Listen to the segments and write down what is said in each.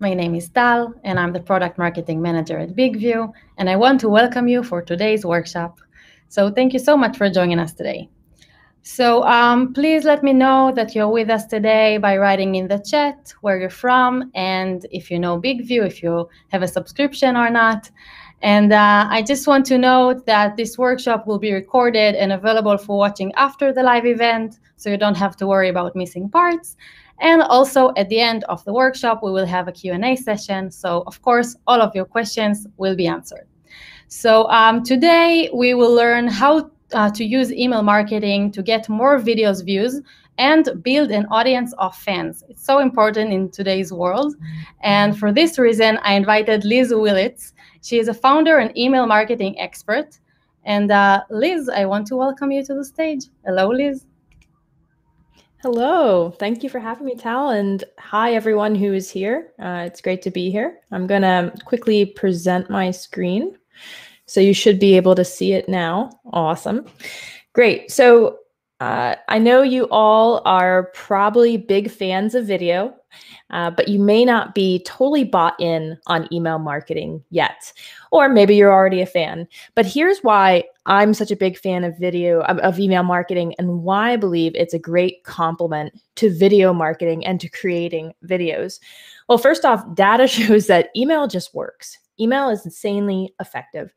My name is Tal, and I'm the Product Marketing Manager at BigView, and I want to welcome you for today's workshop. So thank you so much for joining us today. So please let me know that you're with us today by writing in the chat where you're from and if you know BigView, if you have a subscription or not. And I just want to note that this workshop will be recorded and available for watching after the live event, so you don't have to worry about missing parts. And also at the end of the workshop, we will have a Q&A session. So of course, all of your questions will be answered. So today we will learn how to use email marketing to get more videos views and build an audience of fans. It's so important in today's world. And for this reason, I invited Liz Willits. She is a founder and email marketing expert. And Liz, I want to welcome you to the stage. Hello, Liz. Hello, thank you for having me, Tal, and hi everyone who is here. It's great to be here. I'm gonna quickly present my screen. So you should be able to see it now. Awesome. Great. So I know you all are probably big fans of video, but you may not be totally bought in on email marketing yet, or maybe you're already a fan. But here's why I'm such a big fan of of email marketing, and why I believe it's a great complement to video marketing and to creating videos. Well, first off, data shows that email just works. Email is insanely effective.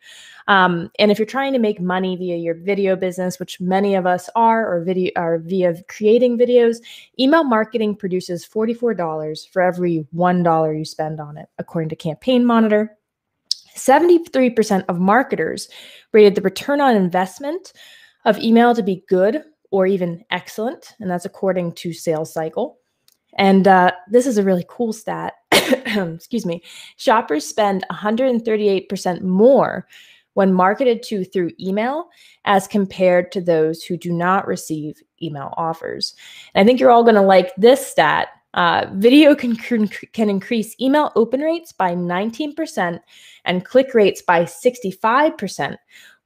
And if you're trying to make money via your video business, which many of us are, or via creating videos, email marketing produces $44 for every $1 you spend on it, according to Campaign Monitor. 73% of marketers rated the return on investment of email to be good or even excellent, and that's according to Sales Cycle. And this is a really cool stat. Excuse me. Shoppers spend 138% more when marketed to through email as compared to those who do not receive email offers. And I think you're all going to like this stat. Video can increase email open rates by 19% and click rates by 65%,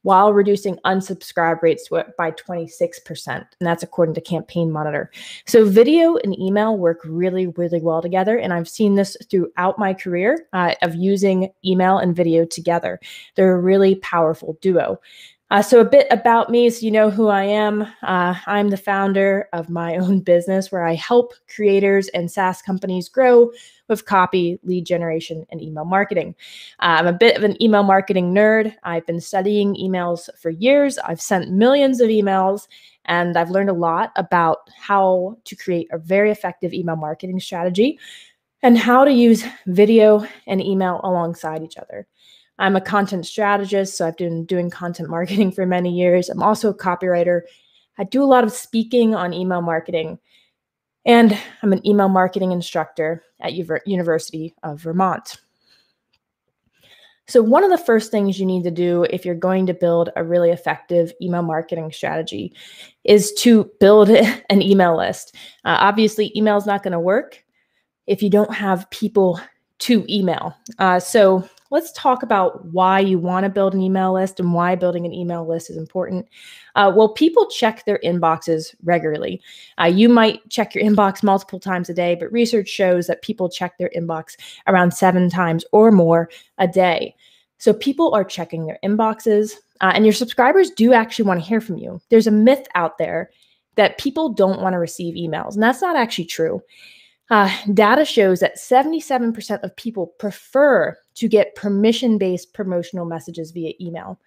while reducing unsubscribe rates by 26%. And that's according to Campaign Monitor. So video and email work really, really well together. And I've seen this throughout my career of using email and video together. They're a really powerful duo. So a bit about me, so you know who I am. I'm the founder of my own business where I help creators and SaaS companies grow with copy, lead generation, and email marketing. I'm a bit of an email marketing nerd. I've been studying emails for years. I've sent millions of emails, and I've learned a lot about how to create a very effective email marketing strategy and how to use video and email alongside each other. I'm a content strategist, so I've been doing content marketing for many years. I'm also a copywriter. I do a lot of speaking on email marketing, and I'm an email marketing instructor at University of Vermont. So one of the first things you need to do if you're going to build a really effective email marketing strategy is to build an email list. Obviously, email is not going to work if you don't have people to email. So let's talk about why you want to build an email list and why building an email list is important. Well, people check their inboxes regularly. You might check your inbox multiple times a day, but research shows that people check their inbox around 7 times or more a day. So people are checking their inboxes, and your subscribers do actually want to hear from you. There's a myth out there that people don't want to receive emails, and that's not actually true. Data shows that 77% of people prefer to get permission-based promotional messages via email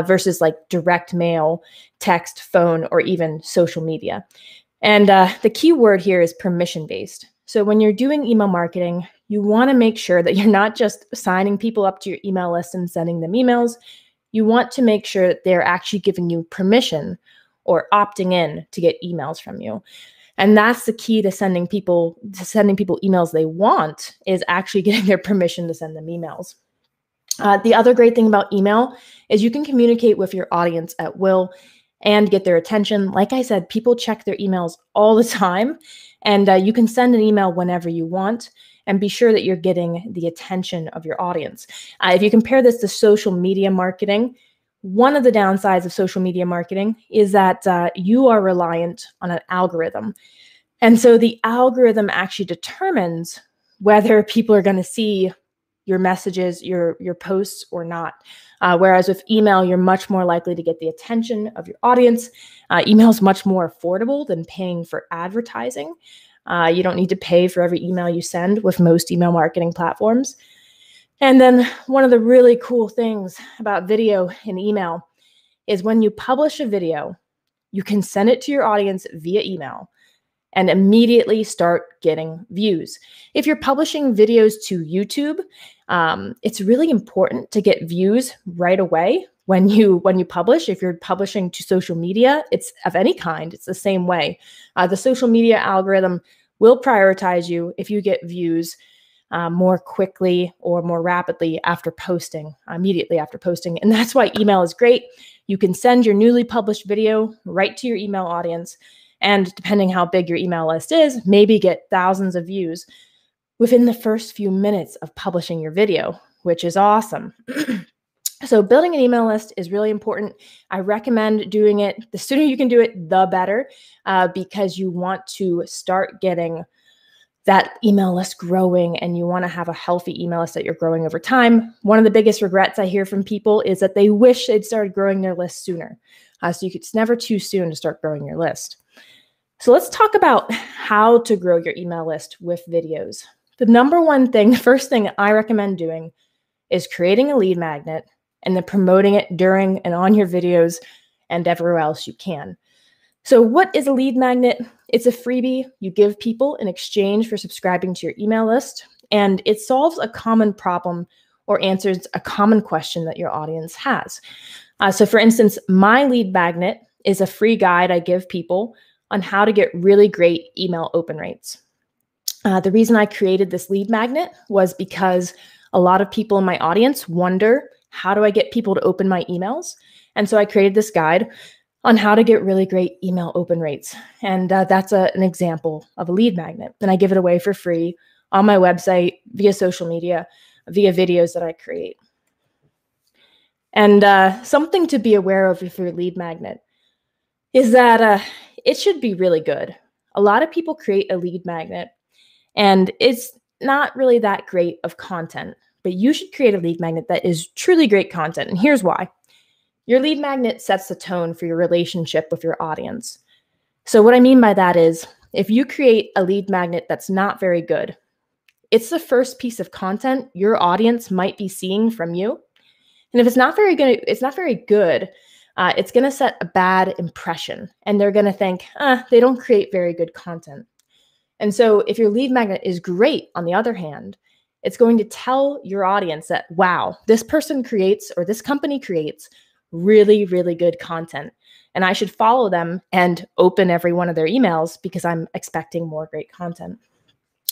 versus like direct mail, text, phone, or even social media. And the key word here is permission-based. So when you're doing email marketing, you want to make sure that you're not just signing people up to your email list and sending them emails. You want to make sure that they're actually giving you permission or opting in to get emails from you. And that's the key to sending people emails they want, is actually getting their permission to send them emails. The other great thing about email is you can communicate with your audience at will and get their attention. Like I said, people check their emails all the time, and you can send an email whenever you want and be sure that you're getting the attention of your audience. If you compare this to social media marketing, one of the downsides of social media marketing is that you are reliant on an algorithm. And so the algorithm actually determines whether people are going to see your messages, your posts or not. Whereas with email, you're much more likely to get the attention of your audience. Email is much more affordable than paying for advertising. You don't need to pay for every email you send with most email marketing platforms. And then one of the really cool things about video and email is when you publish a video, you can send it to your audience via email and immediately start getting views. If you're publishing videos to YouTube, it's really important to get views right away when you publish. If you're publishing to social media, it's of any kind, it's the same way. The social media algorithm will prioritize you if you get views more quickly or more rapidly after posting, immediately after posting. And that's why email is great. You can send your newly published video right to your email audience. And depending how big your email list is, maybe get thousands of views within the first few minutes of publishing your video, which is awesome. So building an email list is really important. I recommend doing it. The sooner you can do it, the better, because you want to start getting that email list growing, and you want to have a healthy email list that you're growing over time. One of the biggest regrets I hear from people is that they wish they'd started growing their list sooner. So it's never too soon to start growing your list. So let's talk about how to grow your email list with videos. The first thing I recommend doing is creating a lead magnet and then promoting it during and on your videos and everywhere else you can. So what is a lead magnet? It's a freebie you give people in exchange for subscribing to your email list, and it solves a common problem or answers a common question that your audience has. So for instance, my lead magnet is a free guide I give people on how to get really great email open rates. The reason I created this lead magnet was because a lot of people in my audience wonder, how do I get people to open my emails? And so I created this guide on how to get really great email open rates. And that's an example of a lead magnet. And I give it away for free on my website, via social media, via videos that I create. And something to be aware of with your lead magnet is that it should be really good. A lot of people create a lead magnet and it's not really that great of content, but you should create a lead magnet that is truly great content. And here's why. Your lead magnet sets the tone for your relationship with your audience. So what I mean by that is, if you create a lead magnet that's not very good, it's the first piece of content your audience might be seeing from you. And if it's not very good, it's going to set a bad impression, and they're going to think, they don't create very good content. And so if your lead magnet is great, on the other hand, it's going to tell your audience that, wow, this person creates, or this company creates, really, really good content. And I should follow them and open every one of their emails because I'm expecting more great content.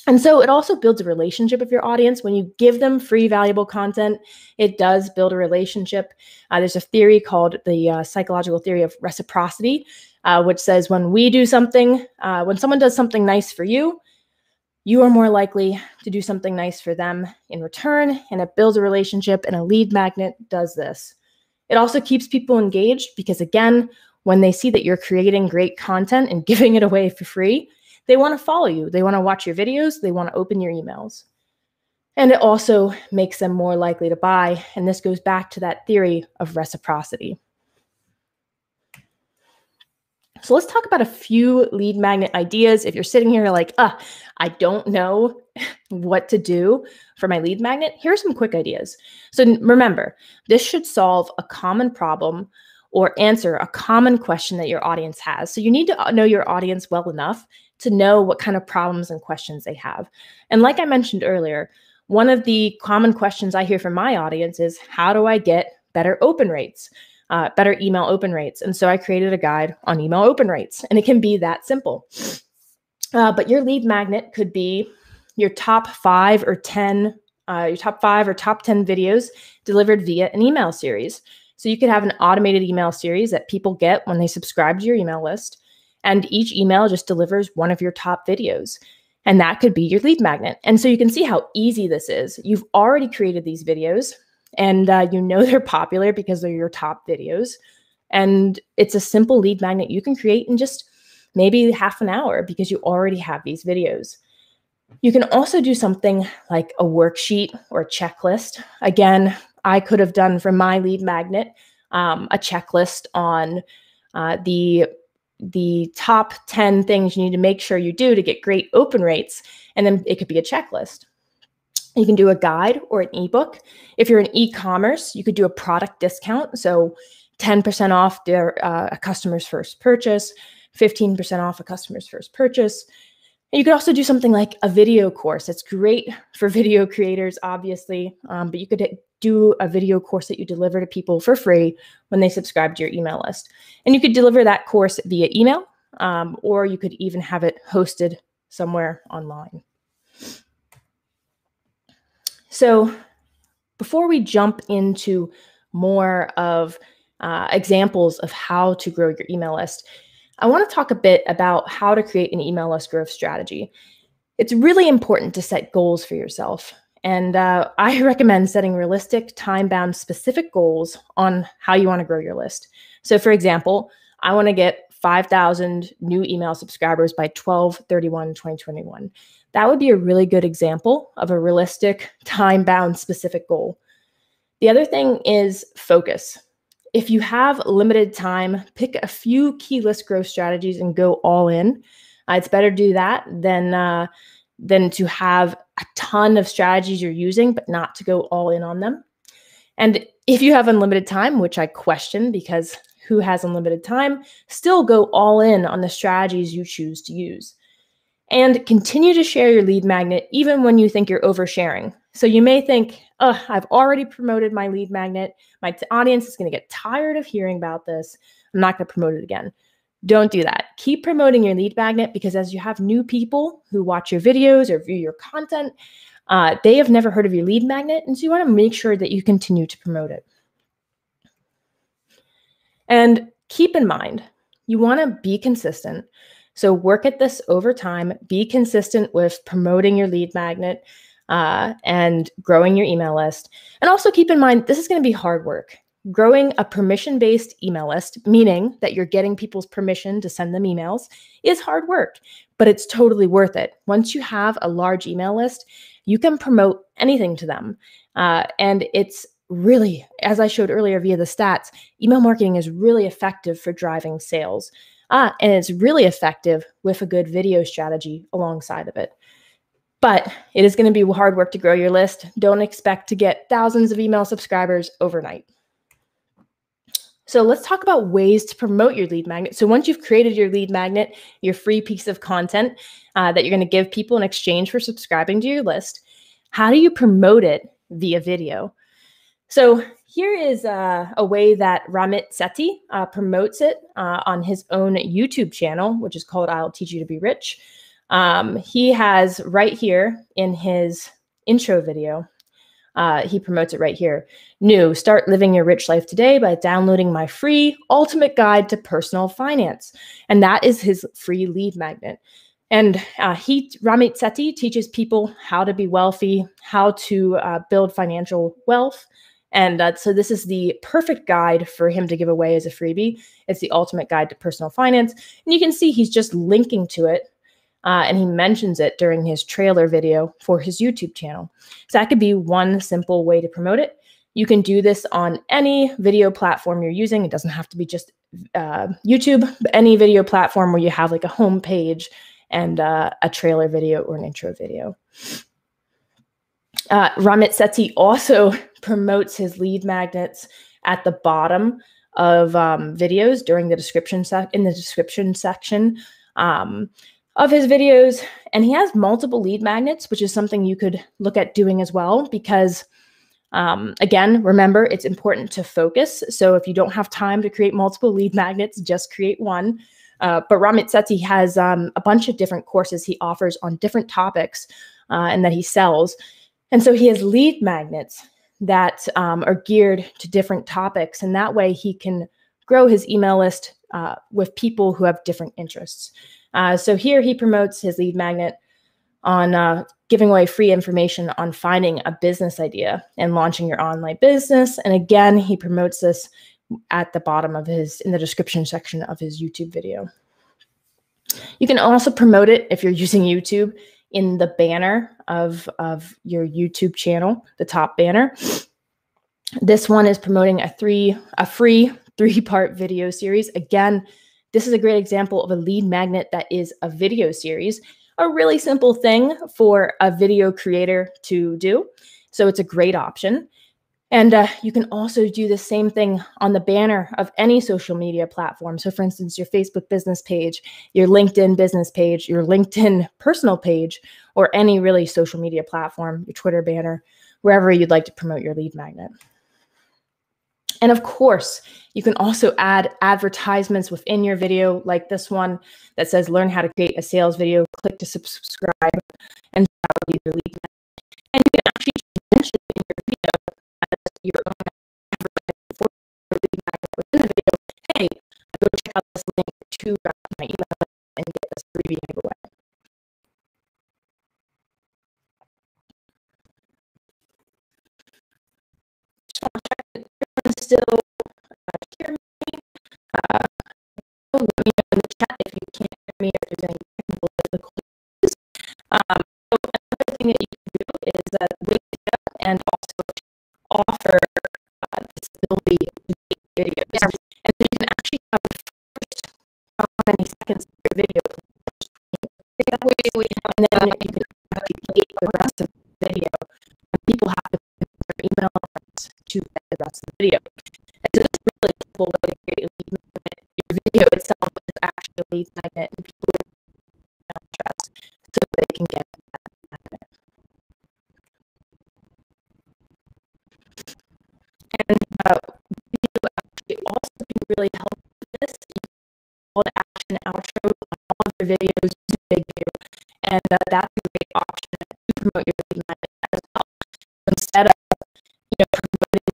And so it also builds a relationship with your audience. When you give them free, valuable content, it does build a relationship. There's a theory called the psychological theory of reciprocity, which says when someone does something nice for you, you are more likely to do something nice for them in return, and it builds a relationship, and a lead magnet does this. It also keeps people engaged because, again, when they see that you're creating great content and giving it away for free, they want to follow you. They want to watch your videos. They want to open your emails. And it also makes them more likely to buy. And this goes back to that theory of reciprocity. So let's talk about a few lead magnet ideas. If you're sitting here like, I don't know what to do for my lead magnet, here's some quick ideas. So remember, this should solve a common problem or answer a common question that your audience has. So you need to know your audience well enough to know what kind of problems and questions they have. And like I mentioned earlier, one of the common questions I hear from my audience is, how do I get better open rates? Better email open rates. And so I created a guide on email open rates, and it can be that simple. But your lead magnet could be your top 5 or 10 videos delivered via an email series. So you could have an automated email series that people get when they subscribe to your email list, and each email just delivers one of your top videos. And that could be your lead magnet. And so you can see how easy this is. You've already created these videos, and you know they're popular because they're your top videos. And it's a simple lead magnet you can create in just maybe half an hour because you already have these videos. You can also do something like a worksheet or a checklist. Again, I could have done for my lead magnet a checklist on the top 10 things you need to make sure you do to get great open rates. And then it could be a checklist. You can do a guide or an ebook. If you're in e-commerce, you could do a product discount. So 10% off a customer's first purchase, 15% off a customer's first purchase. And you could also do something like a video course. It's great for video creators, obviously, but you could do a video course that you deliver to people for free when they subscribe to your email list. And you could deliver that course via email, or you could even have it hosted somewhere online. So before we jump into more of examples of how to grow your email list, I want to talk a bit about how to create an email list growth strategy. It's really important to set goals for yourself. And I recommend setting realistic, time-bound, specific goals on how you want to grow your list. So for example, I want to get 5,000 new email subscribers by 12/31/2021. That would be a really good example of a realistic, time-bound, specific goal. The other thing is focus. If you have limited time, pick a few key list growth strategies and go all in. It's better to do that than to have a ton of strategies you're using, but not to go all in on them. And if you have unlimited time, which I question because who has unlimited time, still go all in on the strategies you choose to use. And continue to share your lead magnet even when you think you're oversharing. So you may think, oh, I've already promoted my lead magnet. My audience is going to get tired of hearing about this. I'm not going to promote it again. Don't do that. Keep promoting your lead magnet, because as you have new people who watch your videos or view your content, they have never heard of your lead magnet. And so you want to make sure that you continue to promote it. And keep in mind, you want to be consistent. So work at this over time. Be consistent with promoting your lead magnet and growing your email list. And also keep in mind, this is going to be hard work. Growing a permission-based email list, meaning that you're getting people's permission to send them emails, is hard work, but it's totally worth it. Once you have a large email list, you can promote anything to them. And it's really, as I showed earlier via the stats, email marketing is really effective for driving sales. And it's really effective with a good video strategy alongside of it. But it is going to be hard work to grow your list. Don't expect to get thousands of email subscribers overnight. So let's talk about ways to promote your lead magnet. So once you've created your lead magnet, your free piece of content that you're going to give people in exchange for subscribing to your list, how do you promote it via video? So here is a way that Ramit Sethi promotes it on his own YouTube channel, which is called I'll Teach You to Be Rich. He has right here in his intro video, he promotes it right here. New, start living your rich life today by downloading my free ultimate guide to personal finance. And that is his free lead magnet. And Ramit Sethi teaches people how to be wealthy, how to build financial wealth. And so this is the perfect guide for him to give away as a freebie. It's the ultimate guide to personal finance. And you can see he's just linking to it. And he mentions it during his trailer video for his YouTube channel. So that could be one simple way to promote it. You can do this on any video platform you're using. It doesn't have to be just YouTube, but any video platform where you have like a home page and a trailer video or an intro video. Ramit Sethi also promotes his lead magnets at the bottom of videos during the description in the description section of his videos. And he has multiple lead magnets, which is something you could look at doing as well, because again, remember, it's important to focus. So if you don't have time to create multiple lead magnets, just create one. But Ramit Sethi has a bunch of different courses he offers on different topics and that he sells. And so he has lead magnets that are geared to different topics. And that way he can grow his email list with people who have different interests. So here he promotes his lead magnet on giving away free information on finding a business idea and launching your online business. And again, he promotes this at the bottom of in the description section of his YouTube video. You can also promote it if you're using YouTube in the banner of your YouTube channel, the top banner. This one is promoting a free 3-part video series. Again, this is a great example of a lead magnet that is a video series, a really simple thing for a video creator to do. So it's a great option. And you can also do the same thing on the banner of any social media platform. So for instance, your Facebook business page, your LinkedIn business page, your LinkedIn personal page, or any really social media platform, your Twitter banner, wherever you'd like to promote your lead magnet. And of course, you can also add advertisements within your video, like this one that says, learn how to create a sales video, click to subscribe, and that will be your lead magnet. And you can actually mention in your video as your own advertisement for your lead magnet within the video, hey, go check out this link to my email and get this freebie giveaway. Just want to check that everyone's still hear me. Let me know in the chat if you can't hear me or if there's any technical difficulties. So another thing that you can do is wait and also offer disability videos. Yeah. And so you can actually have the first how many seconds of your video. And then you can actually the rest of the video. And people have to put their email address to get the rest of the video. And so this is really a simple way to create a lead magnet. Your video itself is actually a lead magnet, and people will email address so they can get that magnet. And video actually also can really help with this. You can call to action outro on all of your videos is a big deal, and that's a great option to promote your lead magnet as well. Instead of promoting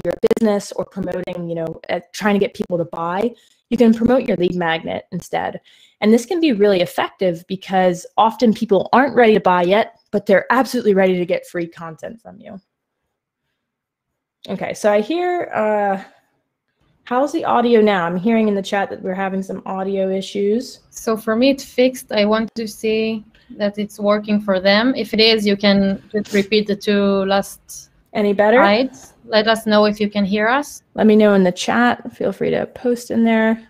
your business or promoting, trying to get people to buy, you can promote your lead magnet instead. And this can be really effective because often people aren't ready to buy yet, but they're absolutely ready to get free content from you. Okay, so I hear, how's the audio now? I'm hearing in the chat that we're having some audio issues. So for me, it's fixed. I want to see that it's working for them. If it is, you can just repeat the 2 last Any better? slides. Let us know if you can hear us. Let me know in the chat. Feel free to post in there.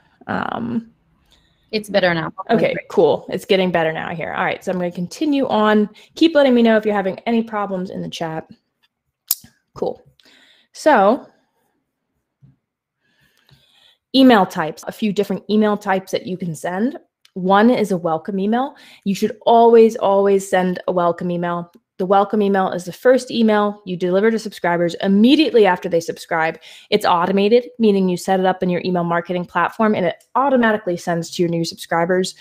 It's better now. Okay, great. Cool. It's getting better now here. All right, so I'm going to continue on. Keep letting me know if you're having any problems in the chat. Cool. So email types, a few different email types that you can send. One is a welcome email. You should always, always send a welcome email. The welcome email is the first email you deliver to subscribers immediately after they subscribe. It's automated, meaning you set it up in your email marketing platform and it automatically sends to your new subscribers.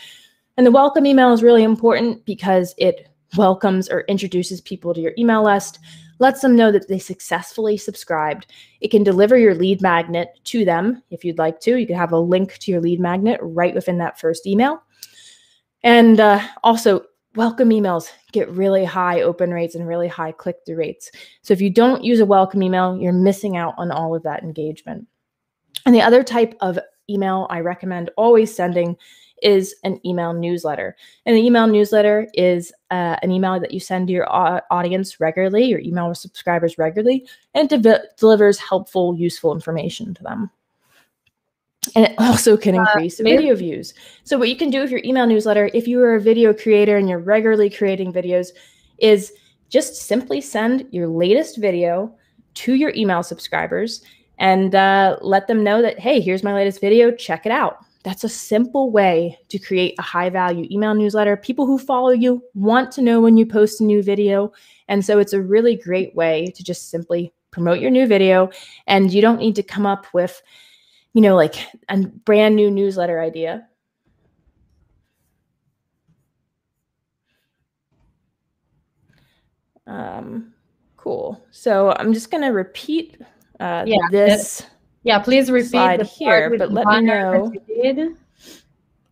And the welcome email is really important because it welcomes or introduces people to your email list, lets them know that they successfully subscribed. It can deliver your lead magnet to them if you'd like to. You can have a link to your lead magnet right within that first email. And also, welcome emails get really high open rates and really high click-through rates. So if you don't use a welcome email, you're missing out on all of that engagement. And the other type of email I recommend always sending is an email newsletter. And the email newsletter is an email that you send to your audience regularly, your email subscribers regularly, and it delivers helpful, useful information to them. And it also can increase video views. So what you can do with your email newsletter, if you are a video creator and you're regularly creating videos, is just simply send your latest video to your email subscribers and let them know that, hey, here's my latest video, check it out. That's a simple way to create a high value email newsletter. People who follow you want to know when you post a new video. And so it's a really great way to just simply promote your new video. And you don't need to come up with, like a brand new newsletter idea. Cool. So I'm just going to repeat this. Yeah, please repeat slide the here, but let me know.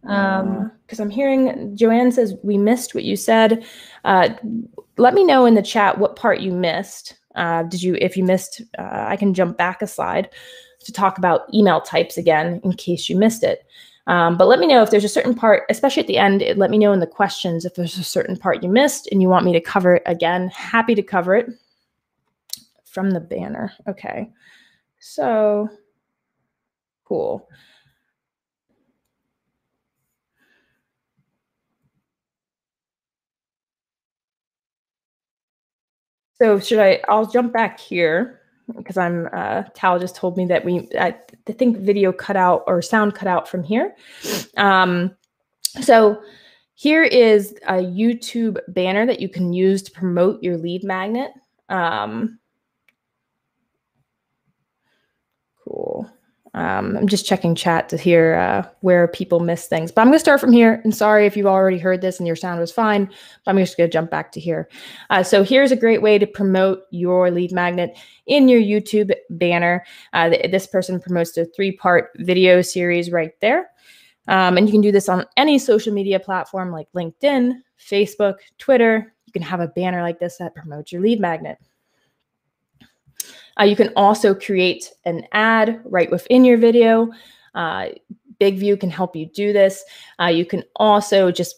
Because I'm hearing Joanne says we missed what you said. Let me know in the chat what part you missed. If you missed, I can jump back a slide to talk about email types again in case you missed it. But let me know if there's a certain part, especially at the end, let me know in the questions if there's a certain part you missed and you want me to cover it again. Happy to cover it from the banner. Okay, so cool. So I'll jump back here because Tal just told me that I think video cut out or sound cut out from here. So here is a YouTube banner that you can use to promote your lead magnet. Cool. I'm just checking chat to hear where people miss things, but I'm going to start from here. And sorry if you've already heard this and your sound was fine, but I'm just going to jump back to here. So here's a great way to promote your lead magnet in your YouTube banner. This person promotes a 3-part video series right there. And you can do this on any social media platform like LinkedIn, Facebook, Twitter. You can have a banner like this that promotes your lead magnet. You can also create an ad right within your video. BigView can help you do this. You can also just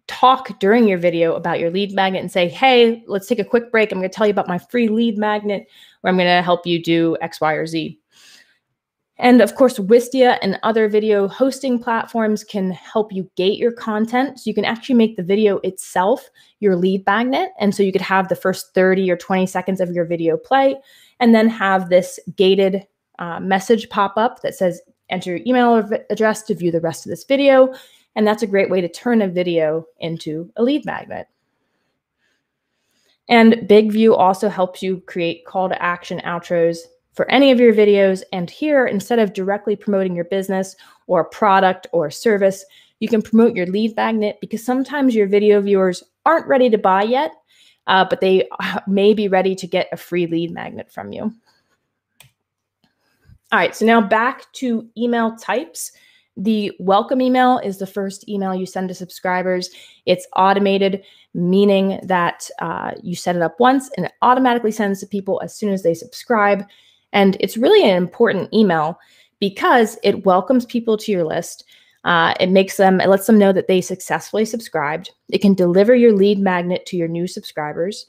talk during your video about your lead magnet and say, hey, let's take a quick break. I'm going to tell you about my free lead magnet where I'm going to help you do X, Y, or Z. And of course, Wistia and other video hosting platforms can help you gate your content. So you can actually make the video itself your lead magnet. And so you could have the first 30 or 20 seconds of your video play and then have this gated message pop up that says, enter your email address to view the rest of this video. And that's a great way to turn a video into a lead magnet. And BigView also helps you create call to action outros for any of your videos. And here, instead of directly promoting your business or product or service, you can promote your lead magnet because sometimes your video viewers aren't ready to buy yet, but they may be ready to get a free lead magnet from you. All right, so now back to email types. The welcome email is the first email you send to subscribers. It's automated, meaning that you set it up once and it automatically sends to people as soon as they subscribe. And it's really an important email because it welcomes people to your list. It lets them know that they successfully subscribed. It can deliver your lead magnet to your new subscribers.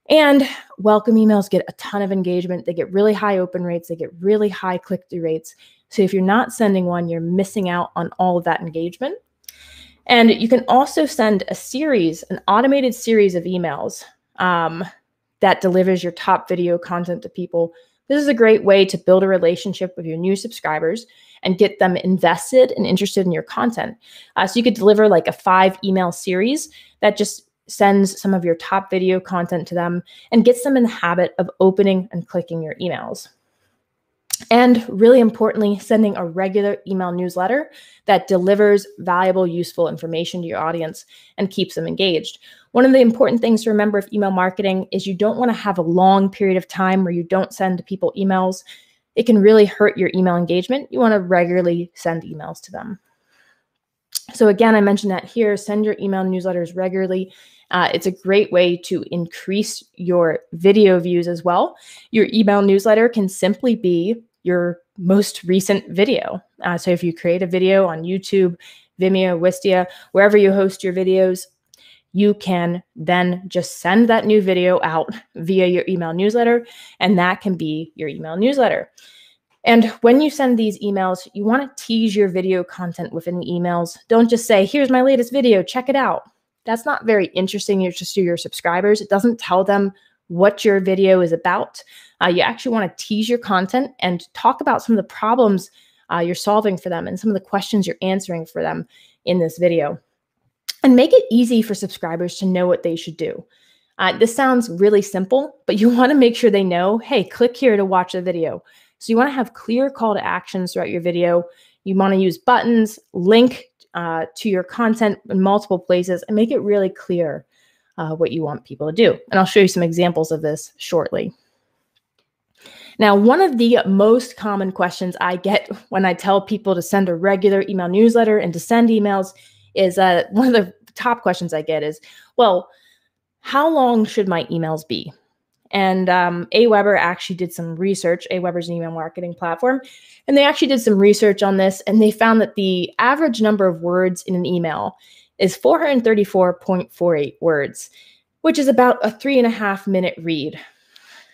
And welcome emails get a ton of engagement. They get really high open rates. They get really high click-through rates. So if you're not sending one, you're missing out on all of that engagement. And you can also send an automated series of emails that delivers your top video content to people. This is a great way to build a relationship with your new subscribers and get them invested and interested in your content. So you could deliver like a 5-email series that just sends some of your top video content to them and gets them in the habit of opening and clicking your emails. And really importantly, sending a regular email newsletter that delivers valuable, useful information to your audience and keeps them engaged. One of the important things to remember with email marketing is you don't want to have a long period of time where you don't send people emails. It can really hurt your email engagement. You want to regularly send emails to them. So again, I mentioned that here, send your email newsletters regularly. It's a great way to increase your video views as well. Your email newsletter can simply be your most recent video. So if you create a video on YouTube, Vimeo, Wistia, wherever you host your videos, you can then just send that new video out via your email newsletter, and that can be your email newsletter. And when you send these emails, you want to tease your video content within the emails. Don't just say, here's my latest video, check it out. That's not very interesting to your subscribers. It doesn't tell them what your video is about. You actually want to tease your content and talk about some of the problems you're solving for them and some of the questions you're answering for them in this video. And make it easy for subscribers to know what they should do. This sounds really simple, but you want to make sure they know, hey, click here to watch the video. So you want to have clear call to actions throughout your video. You want to use buttons, link to your content in multiple places, and make it really clear what you want people to do. And I'll show you some examples of this shortly. Now, one of the most common questions I get when I tell people to send a regular email newsletter and to send emails is one of the top questions I get is, well, how long should my emails be? And Aweber actually did some research. Aweber is an email marketing platform. And they actually did some research on this. And they found that the average number of words in an email is 434.48 words, which is about a 3.5-minute read.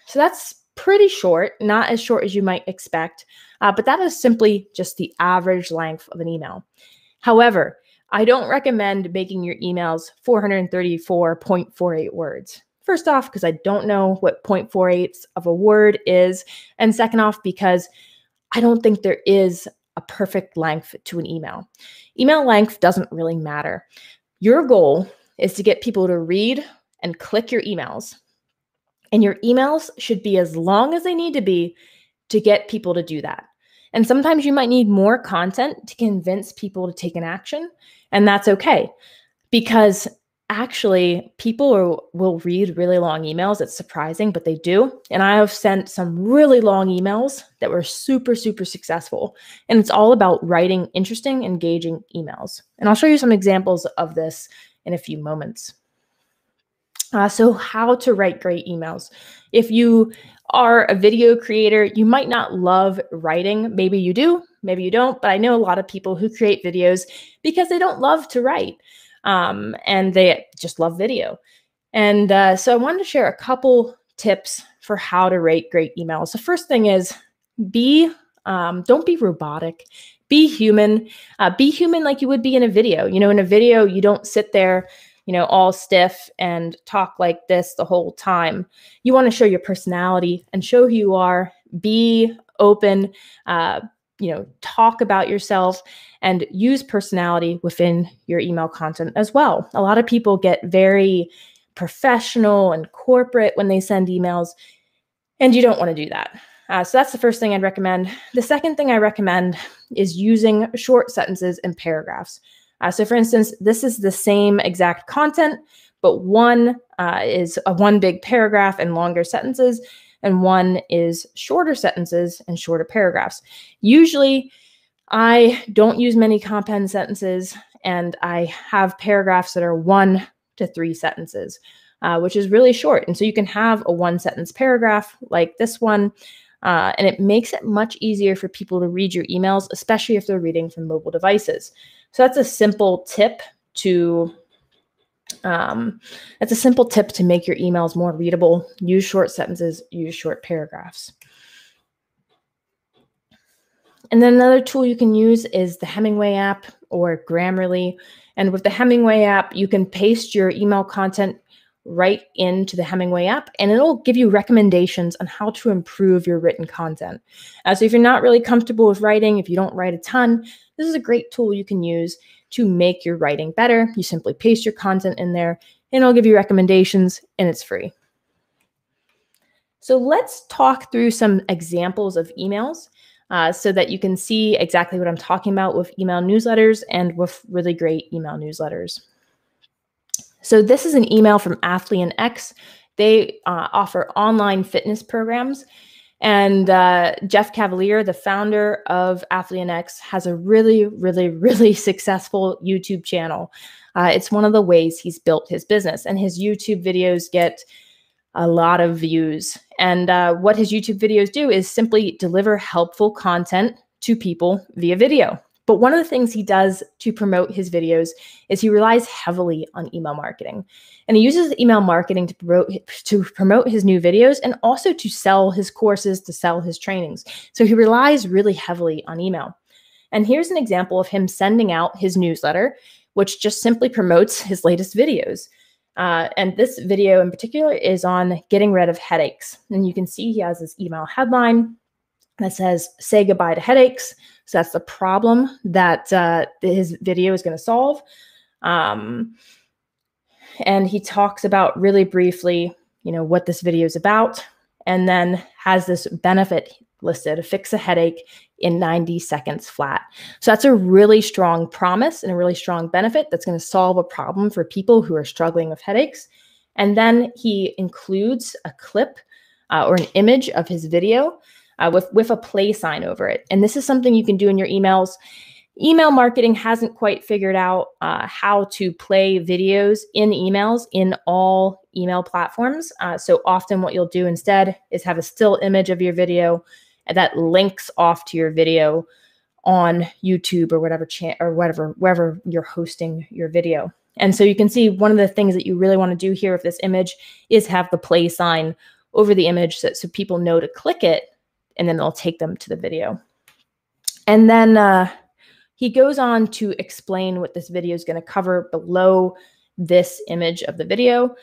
So that's pretty short, not as short as you might expect. But that is simply just the average length of an email. However, I don't recommend making your emails 434.48 words. First off, because I don't know what 0.48 of a word is. And second off, because I don't think there is a perfect length to an email. Email length doesn't really matter. Your goal is to get people to read and click your emails. And your emails should be as long as they need to be to get people to do that. And sometimes you might need more content to convince people to take an action. And that's okay, because actually people will read really long emails. It's surprising, but they do. And I have sent some really long emails that were super, super successful. And it's all about writing interesting, engaging emails. And I'll show you some examples of this in a few moments. So how to write great emails. If you are a video creator, you might not love writing. Maybe you do, maybe you don't, but I know a lot of people who create videos because they don't love to write. And they just love video. And so I wanted to share a couple tips for how to write great emails. The first thing is don't be robotic. Be human. Be human like you would be in a video. You know, in a video, you don't sit there, you know, all stiff and talk like this the whole time. You want to show your personality and show who you are. Be open. Talk about yourself and use personality within your email content as well. A lot of people get very professional and corporate when they send emails, and you don't want to do that. So that's the first thing I'd recommend. The second thing I recommend is using short sentences and paragraphs. So for instance, this is the same exact content, but one is one big paragraph and longer sentences, and one is shorter sentences and shorter paragraphs. Usually, I don't use many compound sentences, and I have paragraphs that are 1 to 3 sentences, which is really short. And so you can have a 1-sentence paragraph like this one, and it makes it much easier for people to read your emails, especially if they're reading from mobile devices. So that's a simple tip to make your emails more readable. Use short sentences, use short paragraphs. And then another tool you can use is the Hemingway app or Grammarly. And with the Hemingway app, you can paste your email content right into the Hemingway app, and it'll give you recommendations on how to improve your written content. So if you're not really comfortable with writing, if you don't write a ton, this is a great tool you can use to make your writing better. You simply paste your content in there, and it'll give you recommendations, and it's free. So let's talk through some examples of emails so that you can see exactly what I'm talking about with email newsletters and with really great email newsletters. So this is an email from Athlete X. They offer online fitness programs. And Jeff Cavalier, the founder of Athlete X, has a really, really, really successful YouTube channel. It's one of the ways he's built his business. And his YouTube videos get a lot of views. And what his YouTube videos do is simply deliver helpful content to people via video. But one of the things he does to promote his videos is he relies heavily on email marketing. And he uses email marketing to promote his new videos and also to sell his courses, to sell his trainings. So he relies really heavily on email. And here's an example of him sending out his newsletter, which just simply promotes his latest videos. And this video in particular is on getting rid of headaches. And you can see he has this email headline that says, "Say goodbye to headaches." So that's the problem that his video is going to solve. And he talks about really briefly, what this video is about, and then has this benefit listed: fix a headache in 90 seconds flat. So that's a really strong promise and a really strong benefit that's going to solve a problem for people who are struggling with headaches. And then he includes a clip or an image of his video with a play sign over it. And this is something you can do in your emails. Email marketing hasn't quite figured out how to play videos in emails in all email platforms. So often what you'll do instead is have a still image of your video that links off to your video on YouTube or wherever you're hosting your video. And so you can see one of the things that you really want to do here with this image is have the play sign over the image so people know to click it, and then they'll take them to the video. And then he goes on to explain what this video is going to cover below this image of the video.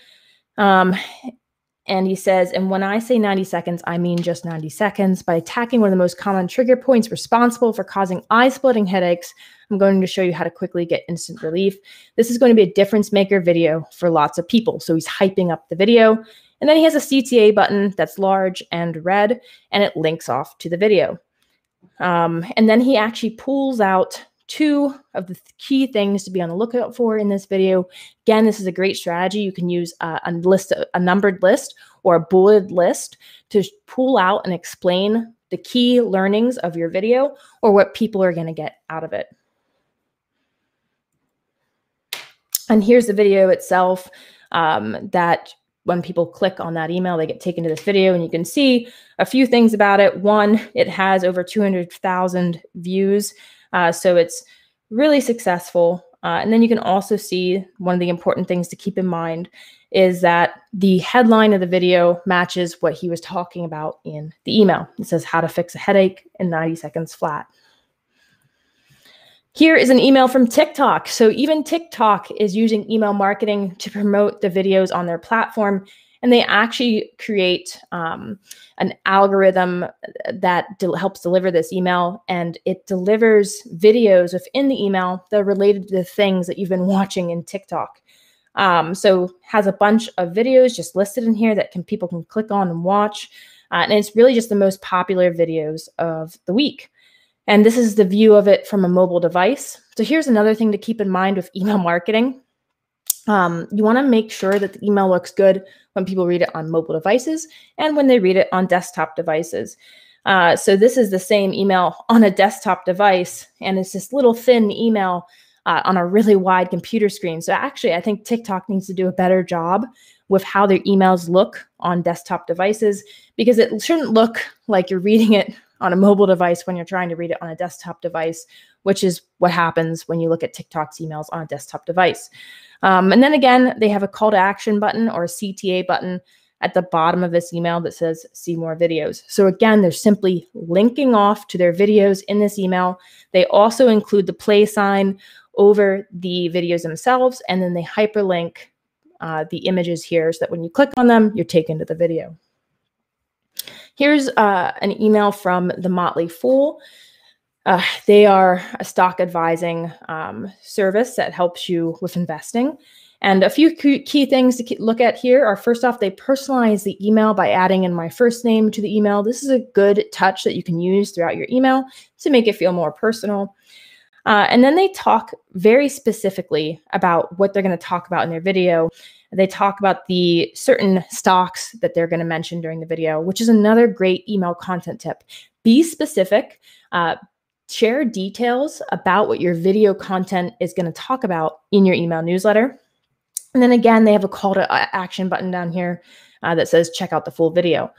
And he says, and when I say 90 seconds, I mean just 90 seconds. By attacking one of the most common trigger points responsible for causing eye-splitting headaches, I'm going to show you how to quickly get instant relief. This is going to be a difference maker video for lots of people. So he's hyping up the video. And then he has a CTA button that's large and red, and it links off to the video. And then he actually pulls out 2 of the key things to be on the lookout for in this video. Again, this is a great strategy. You can use a numbered list or a bulleted list to pull out and explain the key learnings of your video or what people are going to get out of it. And here's the video itself that when people click on that email, they get taken to this video, and you can see a few things about it. One, it has over 200,000 views. So it's really successful. And then you can also see one of the important things to keep in mind is that the headline of the video matches what he was talking about in the email. It says how to fix a headache in 90 seconds flat. Here is an email from TikTok. So even TikTok is using email marketing to promote the videos on their platform. And they actually create an algorithm that helps deliver this email. And it delivers videos within the email that are related to the things that you've been watching in TikTok. So has a bunch of videos just listed in here that people can click on and watch. And it's really just the most popular videos of the week. And this is the view of it from a mobile device. So here's another thing to keep in mind with email marketing. You want to make sure that the email looks good when people read it on mobile devices and when they read it on desktop devices. So this is the same email on a desktop device, and it's this little thin email on a really wide computer screen. So actually, I think TikTok needs to do a better job with how their emails look on desktop devices, because it shouldn't look like you're reading it on a mobile device when you're trying to read it on a desktop device, which is what happens when you look at TikTok's emails on a desktop device. And then again, they have a call to action button or a CTA button at the bottom of this email that says see more videos. So again, they're simply linking off to their videos in this email. They also include the play sign over the videos themselves, and then they hyperlink the images here so that when you click on them, you're taken to the video. Here's an email from The Motley Fool. They are a stock advising service that helps you with investing. And a few key things to look at here are, first off, they personalize the email by adding in my first name to the email. This is a good touch that you can use throughout your email to make it feel more personal. And then they talk very specifically about what they're going to talk about in their video. They talk about the certain stocks that they're going to mention during the video, which is another great email content tip. Be specific. Share details about what your video content is going to talk about in your email newsletter. And then again, they have a call to action button down here that says check out the full video.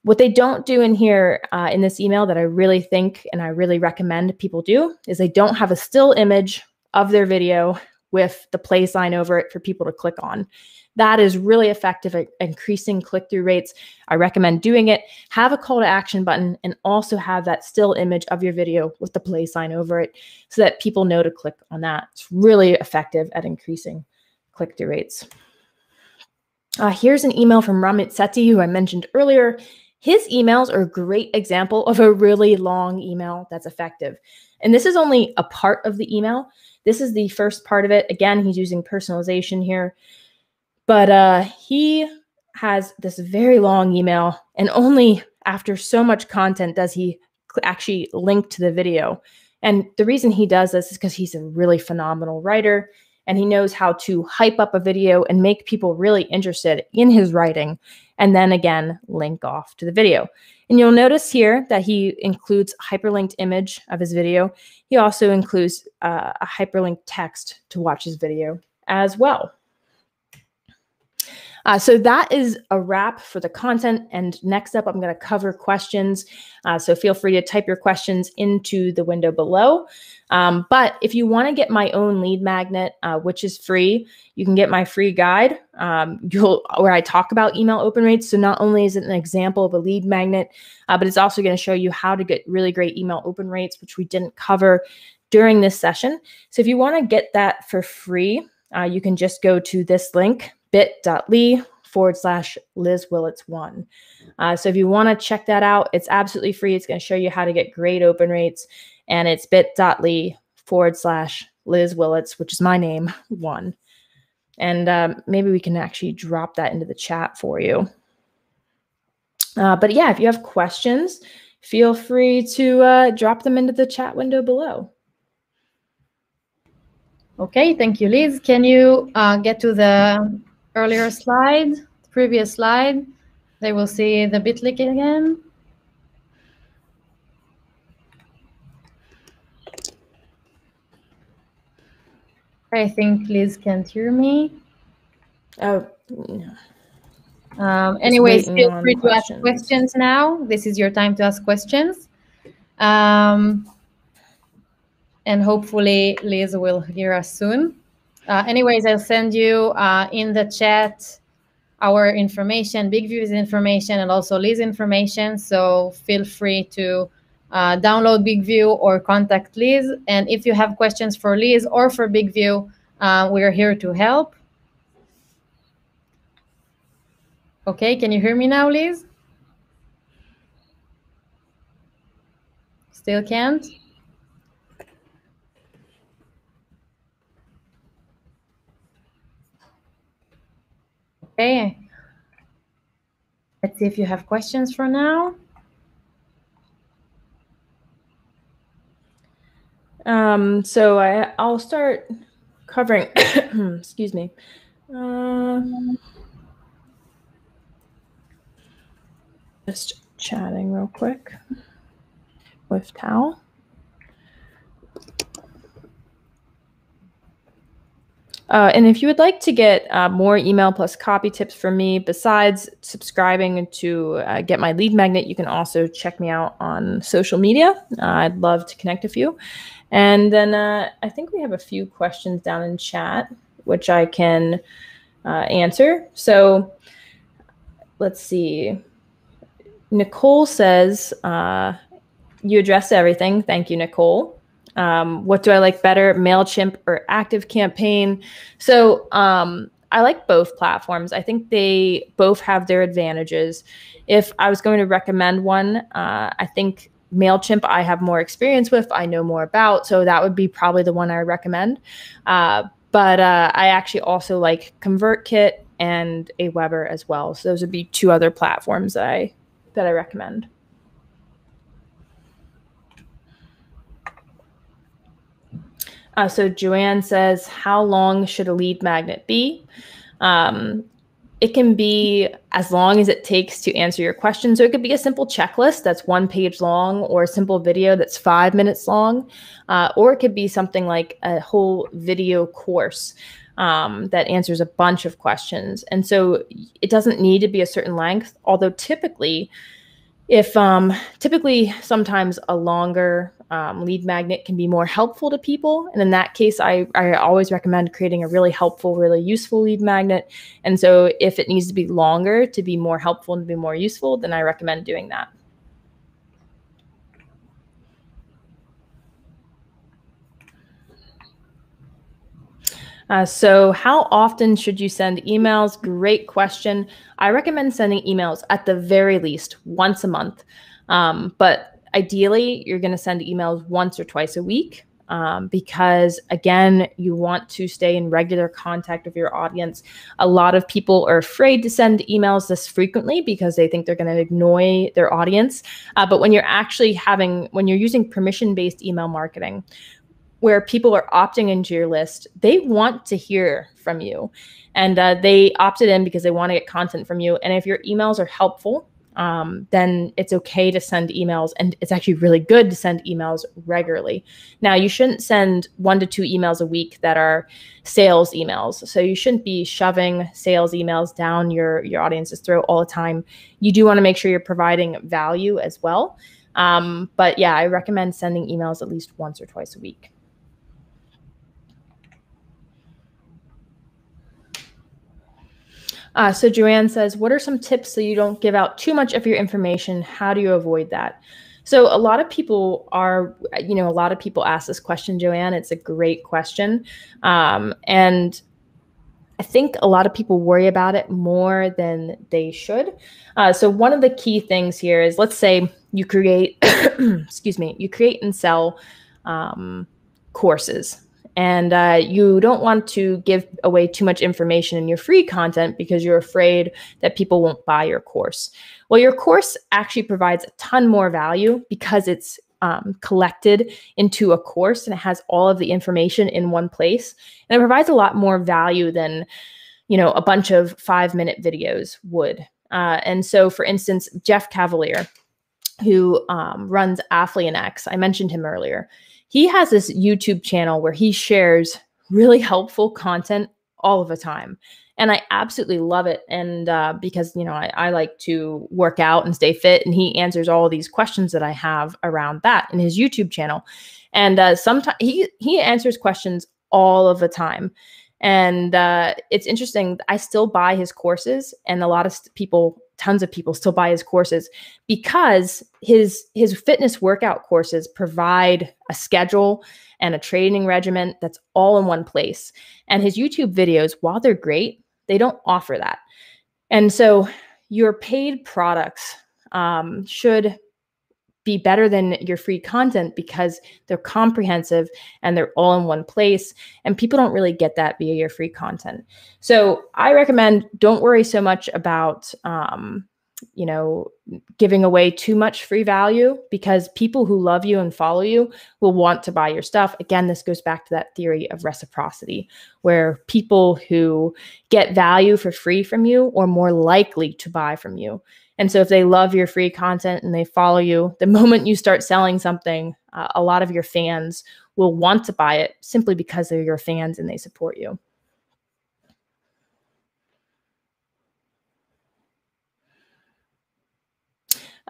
What they don't do in here in this email that I really think and I really recommend people do is they don't have a still image of their video with the play sign over it for people to click on. That is really effective at increasing click-through rates. I recommend doing it. Have a call to action button and also have that still image of your video with the play sign over it so that people know to click on that. It's really effective at increasing click-through rates. Here's an email from Ramit Sethi, who I mentioned earlier. His emails are a great example of a really long email that's effective. And this is only a part of the email. This is the first part of it. Again, he's using personalization here. But he has this very long email, and only after so much content does he actually link to the video. And the reason he does this is because he's a really phenomenal writer, and he knows how to hype up a video and make people really interested in his writing, and then again, link off to the video. And you'll notice here that he includes a hyperlinked image of his video. He also includes a hyperlinked text to watch his video as well. So that is a wrap for the content. And next up, I'm going to cover questions. So feel free to type your questions into the window below. But if you want to get my own lead magnet, which is free, you can get my free guide where I talk about email open rates. So not only is it an example of a lead magnet, but it's also going to show you how to get really great email open rates, which we didn't cover during this session. So if you want to get that for free, you can just go to this link, bit.ly/Liz Willits1. So if you want to check that out, it's absolutely free. It's going to show you how to get great open rates. And it's bit.ly/Liz Willits, which is my name, 1. And maybe we can actually drop that into the chat for you. But yeah, if you have questions, feel free to drop them into the chat window below. Okay, thank you, Liz. Can you get to the earlier slide, previous slide? They will see the bit link again. I think Liz can't hear me. Oh, anyways, feel free to ask questions now. This is your time to ask questions. And hopefully Liz will hear us soon. Anyways, I'll send you in the chat our information, BigView's information, and also Liz's information. So feel free to download BigView or contact Liz. And if you have questions for Liz or for BigView, we are here to help. Okay, can you hear me now, Liz? Still can't? Okay. Let's see if you have questions for now. So I'll start covering, excuse me. Just chatting real quick with Tal. And if you would like to get more email plus copy tips from me, besides subscribing to get my lead magnet, you can also check me out on social media. I'd love to connect with you. And then I think we have a few questions down in chat, which I can answer. So let's see. Nicole says, you addressed everything. Thank you, Nicole. What do I like better, MailChimp or ActiveCampaign? So I like both platforms. I think they both have their advantages. If I was going to recommend one, I think MailChimp I have more experience with, I know more about, so that would be probably the one I recommend. But I actually also like ConvertKit and Aweber as well. So those would be 2 other platforms that I recommend. So Joanne says, how long should a lead magnet be? It can be as long as it takes to answer your question. So it could be a simple checklist that's 1 page long, or a simple video that's 5 minutes long, or it could be something like a whole video course that answers a bunch of questions. And so it doesn't need to be a certain length, although typically sometimes a longer lead magnet can be more helpful to people. And in that case, I always recommend creating a really helpful, really useful lead magnet. And so if it needs to be longer to be more helpful and to be more useful, then I recommend doing that. So how often should you send emails? Great question. I recommend sending emails at the very least once a month. But ideally, you're going to send emails once or twice a week because, again, you want to stay in regular contact with your audience. A lot of people are afraid to send emails this frequently because they think they're going to annoy their audience. But when you're using permission-based email marketing, where people are opting into your list, they want to hear from you. And they opted in because they want to get content from you. And if your emails are helpful, then it's okay to send emails, and it's actually really good to send emails regularly. Now, you shouldn't send 1 to 2 emails a week that are sales emails. So you shouldn't be shoving sales emails down your audience's throat all the time. You do want to make sure you're providing value as well. But yeah, I recommend sending emails at least once or twice a week. So Joanne says, what are some tips so you don't give out too much of your information? How do you avoid that? So a lot of people ask this question, Joanne. It's a great question. And I think a lot of people worry about it more than they should. So one of the key things here is, let's say you create, you create and sell courses. And you don't want to give away too much information in your free content because you're afraid that people won't buy your course. Well, your course actually provides a ton more value because it's collected into a course and it has all of the information in one place. And it provides a lot more value than, a bunch of 5-minute videos would. And so, for instance, Jeff Cavalier, who runs Affiliate, I mentioned him earlier. He has this YouTube channel where he shares really helpful content all of the time. And I absolutely love it. And because, I like to work out and stay fit, and he answers all of these questions that I have around that in his YouTube channel. And sometimes he answers questions all of the time. And it's interesting. I still buy his courses, and a lot of tons of people still buy his courses because his fitness workout courses provide a schedule and a training regimen that's all in one place. And his YouTube videos, while they're great, they don't offer that. And so your paid products should be better than your free content because they're comprehensive and they're all in one place, and people don't really get that via your free content. So I recommend don't worry so much about giving away too much free value, because people who love you and follow you will want to buy your stuff. Again, this goes back to that theory of reciprocity, where people who get value for free from you are more likely to buy from you. And so if they love your free content and they follow you, the moment you start selling something, a lot of your fans will want to buy it simply because they're your fans and they support you.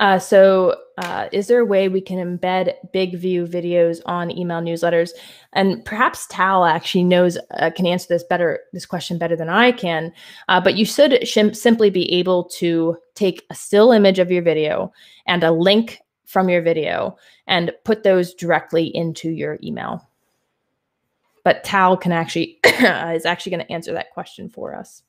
Is there a way we can embed big view videos on email newsletters? And perhaps Tal actually can answer this question better than I can. But you should simply be able to take a still image of your video and a link from your video and put those directly into your email. But Tal is actually going to answer that question for us.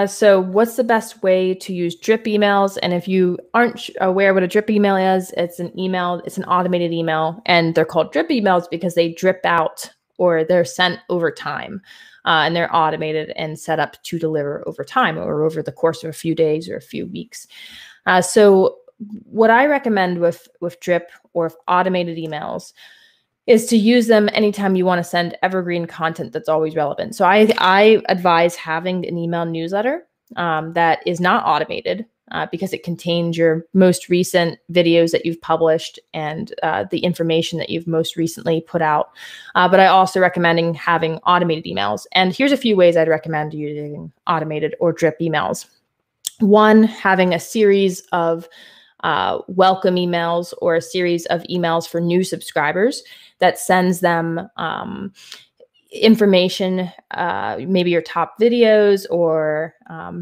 So what's the best way to use drip emails? And if you aren't aware what a drip email is, it's an automated email, and they're called drip emails because they drip out, or they're sent over time, and they're automated and set up to deliver over time or over the course of a few days or a few weeks. So what I recommend with drip or automated emails is to use them anytime you want to send evergreen content that's always relevant. So I advise having an email newsletter that is not automated because it contains your most recent videos that you've published and the information that you've most recently put out. But I also recommend having automated emails. And here's a few ways I'd recommend using automated or drip emails. One, having a series of welcome emails or a series of emails for new subscribers that sends them information, maybe your top videos or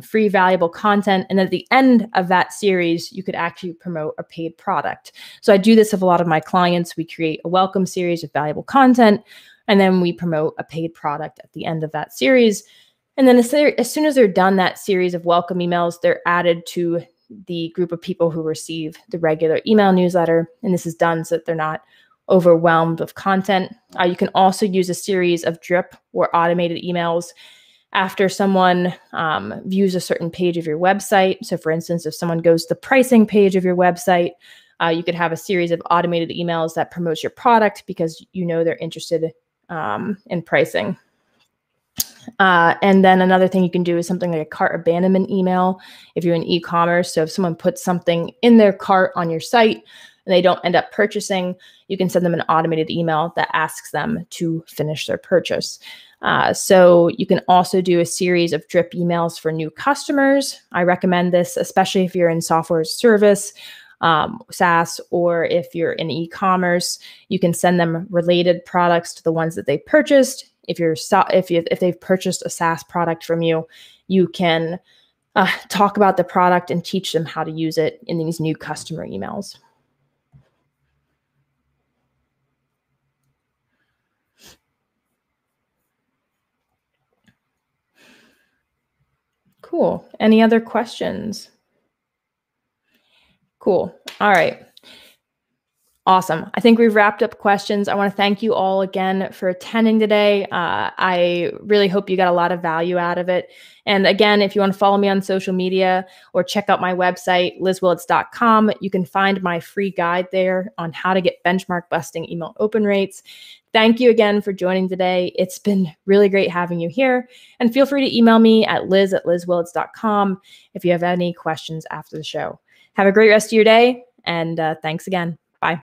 free valuable content. And at the end of that series, you could actually promote a paid product. So I do this with a lot of my clients. We create a welcome series of valuable content, and then we promote a paid product at the end of that series. And then as soon as they're done that series of welcome emails, they're added to the group of people who receive the regular email newsletter. And this is done so that they're not overwhelmed with content. You can also use a series of drip or automated emails after someone views a certain page of your website. So for instance, if someone goes to the pricing page of your website, you could have a series of automated emails that promotes your product because you know they're interested in pricing. And then another thing you can do is something like a cart abandonment email if you're in e-commerce. So if someone puts something in their cart on your site and they don't end up purchasing, you can send them an automated email that asks them to finish their purchase. So you can also do a series of drip emails for new customers. I recommend this, especially if you're in software as a service, SaaS, or if you're in e-commerce. You can send them related products to the ones that they purchased. If they've purchased a SaaS product from you, you can talk about the product and teach them how to use it in these new customer emails. Cool. Any other questions? Cool. All right. Awesome. I think we've wrapped up questions. I want to thank you all again for attending today. I really hope you got a lot of value out of it. And again, if you want to follow me on social media or check out my website, lizwillits.com, you can find my free guide there on how to get benchmark busting email open rates. Thank you again for joining today. It's been really great having you here. And feel free to email me at liz@lizwillits.com if you have any questions after the show. Have a great rest of your day, and thanks again.